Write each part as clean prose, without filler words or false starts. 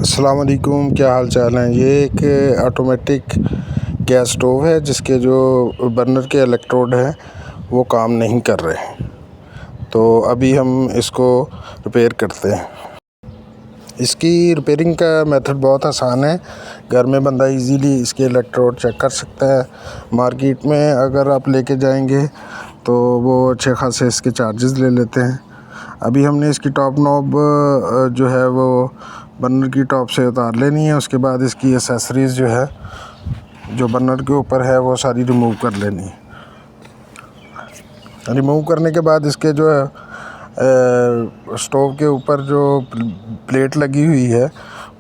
अस्सलाम वालेकुम, क्या हाल चाल हैं। ये एक ऑटोमेटिक गैस स्टोव है जिसके जो बर्नर के इलेक्ट्रोड हैं वो काम नहीं कर रहे हैं। तो अभी हम इसको रिपेयर करते हैं। इसकी रिपेयरिंग का मेथड बहुत आसान है। घर में बंदा इजीली इसके इलेक्ट्रोड चेक कर सकता है। मार्केट में अगर आप लेके जाएंगे तो वो अच्छे खासे इसके चार्जेस ले लेते हैं। अभी हमने इसकी टॉप नॉब जो है वो बर्नर की टॉप से उतार लेनी है। उसके बाद इसकी एसेसरीज़ जो है जो बर्नर के ऊपर है वो सारी रिमूव कर लेनी है। रिमूव करने के बाद इसके जो है स्टोव के ऊपर जो प्लेट लगी हुई है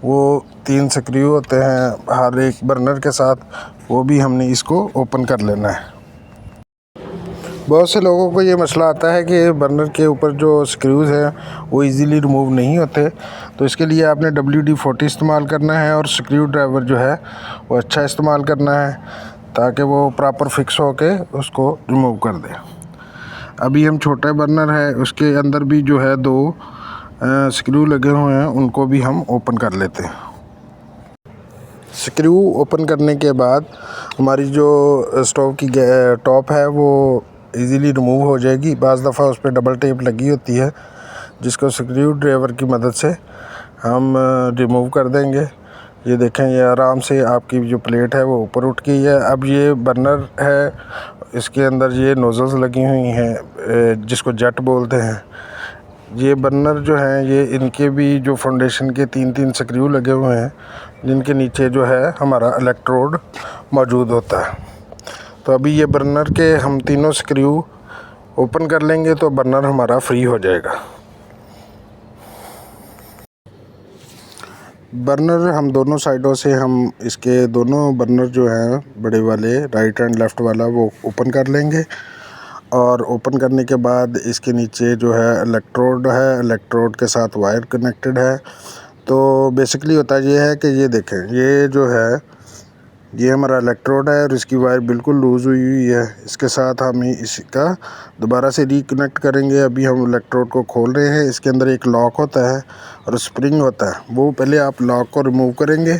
वो 3 स्क्रू होते हैं हर एक बर्नर के साथ, वो भी हमने इसको ओपन कर लेना है। बहुत से लोगों को ये मसला आता है कि बर्नर के ऊपर जो स्क्रूज़ हैं वो इजीली रिमूव नहीं होते, तो इसके लिए आपने WD-40 इस्तेमाल करना है और स्क्रू ड्राइवर जो है वो अच्छा इस्तेमाल करना है ताकि वो प्रॉपर फिक्स होके उसको रिमूव कर दे। अभी हम छोटा बर्नर है उसके अंदर भी जो है 2 स्क्रू लगे हुए हैं, उनको भी हम ओपन कर लेते हैं। स्क्रू ओपन करने के बाद हमारी जो स्टोव की टॉप है वो इजीली रिमूव हो जाएगी। बाज़ दफ़ा उस पर डबल टेप लगी होती है जिसको स्क्रू ड्राइवर की मदद से हम रिमूव कर देंगे। ये देखें, ये आराम से आपकी जो प्लेट है वो ऊपर उठ गई है। अब ये बर्नर है, इसके अंदर ये नोज़ल्स लगी हुई हैं जिसको जेट बोलते हैं। ये बर्नर जो हैं ये इनके भी जो फाउंडेशन के 3-3 स्क्रू लगे हुए हैं जिनके नीचे जो है हमारा इलेक्ट्रोड मौजूद होता है। तो अभी ये बर्नर के हम तीनों स्क्रू ओपन कर लेंगे तो बर्नर हमारा फ्री हो जाएगा। बर्नर हम दोनों साइडों से हम इसके दोनों बर्नर जो हैं बड़े वाले राइट एंड लेफ़्ट वाला वो ओपन कर लेंगे। और ओपन करने के बाद इसके नीचे जो है इलेक्ट्रोड है, इलेक्ट्रोड के साथ वायर कनेक्टेड है। तो बेसिकली होता ये है कि ये देखें, ये जो है ये हमारा इलेक्ट्रोड है और इसकी वायर बिल्कुल लूज़ हुई हुई है। इसके साथ हम इसका दोबारा से रिकनेक्ट करेंगे। अभी हम इलेक्ट्रोड को खोल रहे हैं। इसके अंदर एक लॉक होता है और स्प्रिंग होता है, वो पहले आप लॉक को रिमूव करेंगे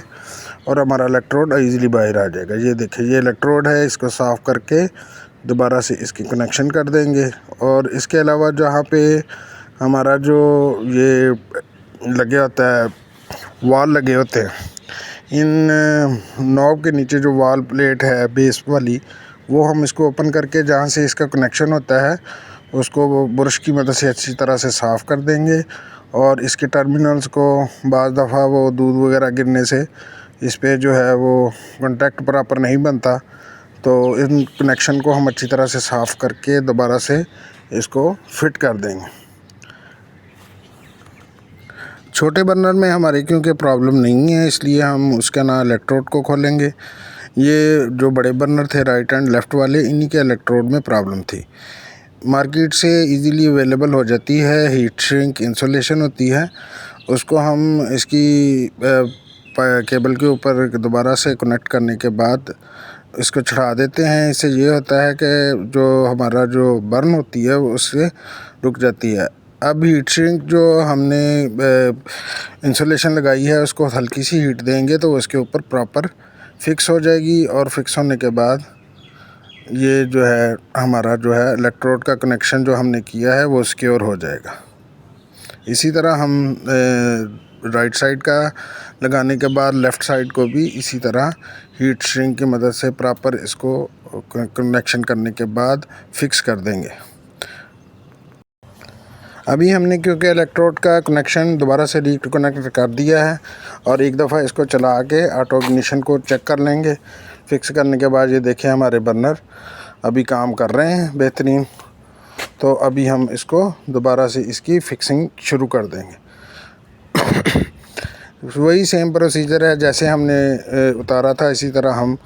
और हमारा इलेक्ट्रोड ईज़िली बाहर आ जाएगा। ये देखिए, ये इलेक्ट्रोड है, इसको साफ़ करके दोबारा से इसकी कनेक्शन कर देंगे। और इसके अलावा जहाँ पे हमारा जो ये लगे होता है वाल लगे होते हैं, इन नॉब के नीचे जो वाल प्लेट है बेस वाली, वो हम इसको ओपन करके जहाँ से इसका कनेक्शन होता है उसको ब्रश की मदद से अच्छी तरह से साफ़ कर देंगे। और इसके टर्मिनल्स को बाज़ दफ़ा वो दूध वगैरह गिरने से इस पे जो है वो कॉन्टैक्ट प्रॉपर नहीं बनता, तो इन कनेक्शन को हम अच्छी तरह से साफ़ करके दोबारा से इसको फिट कर देंगे। छोटे बर्नर में हमारे क्योंकि प्रॉब्लम नहीं है इसलिए हम उसका ना इलेक्ट्रोड को खोलेंगे। ये जो बड़े बर्नर थे राइट एंड लेफ़्ट वाले, इन्हीं के इलेक्ट्रोड में प्रॉब्लम थी। मार्केट से इजीली अवेलेबल हो जाती है, हीट श्रिंक इंसुलेशन होती है, उसको हम इसकी केबल के ऊपर दोबारा से कनेक्ट करने के बाद इसको चढ़ा देते हैं। इससे ये होता है कि जो हमारा जो बर्न होती है वो उससे रुक जाती है। अब हीट श्रिंक जो हमने इंसुलेशन लगाई है उसको हल्की सी हीट देंगे तो उसके ऊपर प्रॉपर फिक्स हो जाएगी। और फिक्स होने के बाद ये जो है हमारा जो है इलेक्ट्रोड का कनेक्शन जो हमने किया है वो सिक्योर हो जाएगा। इसी तरह हम राइट साइड का लगाने के बाद लेफ़्ट साइड को भी इसी तरह हीट श्रिंक की मदद से प्रॉपर इसको कनेक्शन करने के बाद फिक्स कर देंगे। अभी हमने क्योंकि इलेक्ट्रोड का कनेक्शन दोबारा से रिकनेक्ट कर दिया है और एक दफ़ा इसको चला के ऑटो इग्निशन को चेक कर लेंगे। फिक्स करने के बाद ये देखें हमारे बर्नर अभी काम कर रहे हैं बेहतरीन। तो अभी हम इसको दोबारा से इसकी फिक्सिंग शुरू कर देंगे। वही सेम प्रोसीजर है जैसे हमने उतारा था, इसी तरह हम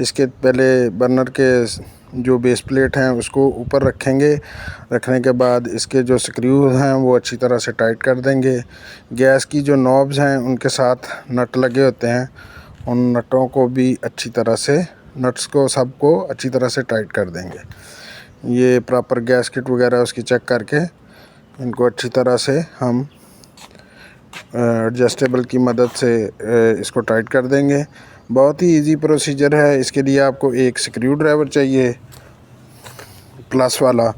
इसके पहले बर्नर के जो बेस प्लेट हैं उसको ऊपर रखेंगे। रखने के बाद इसके जो स्क्रू हैं वो अच्छी तरह से टाइट कर देंगे। गैस की जो नॉब्स हैं उनके साथ नट लगे होते हैं, उन नटों को भी अच्छी तरह से नट्स को सबको अच्छी तरह से टाइट कर देंगे। ये प्रॉपर गैस किट वगैरह उसकी चेक करके इनको अच्छी तरह से हम एडजस्टेबल की मदद से इसको टाइट कर देंगे। बहुत ही इजी प्रोसीजर है। इसके लिए आपको एक स्क्रू ड्राइवर चाहिए प्लस वाला,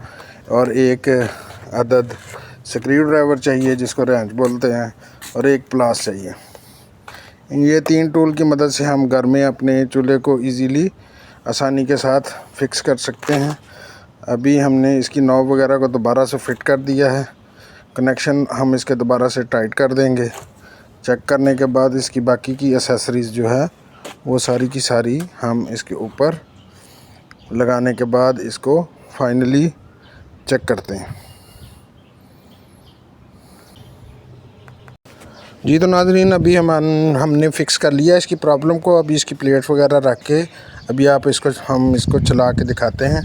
और एक अदद स्क्रू ड्राइवर चाहिए जिसको रेंच बोलते हैं, और एक प्लास चाहिए। ये 3 टूल की मदद से हम घर में अपने चूल्हे को इजीली आसानी के साथ फिक्स कर सकते हैं। अभी हमने इसकी नॉब वगैरह को दोबारा से फिट कर दिया है। कनेक्शन हम इसके दोबारा से टाइट कर देंगे। चेक करने के बाद इसकी बाकी की एसेसरीज़ जो है वो सारी की सारी हम इसके ऊपर लगाने के बाद इसको फाइनली चेक करते हैं। जी तो नाज़रीन, अभी हमने फ़िक्स कर लिया इसकी प्रॉब्लम को। अभी इसकी प्लेट वगैरह रख के अभी हम इसको चला के दिखाते हैं।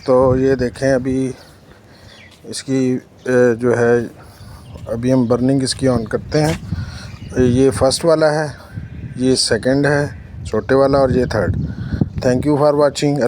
तो ये देखें, अभी इसकी जो है अभी हम बर्निंग इसकी ऑन करते हैं। ये फर्स्ट वाला है, ये सेकंड है छोटे वाला, और ये third. Thank you for watching.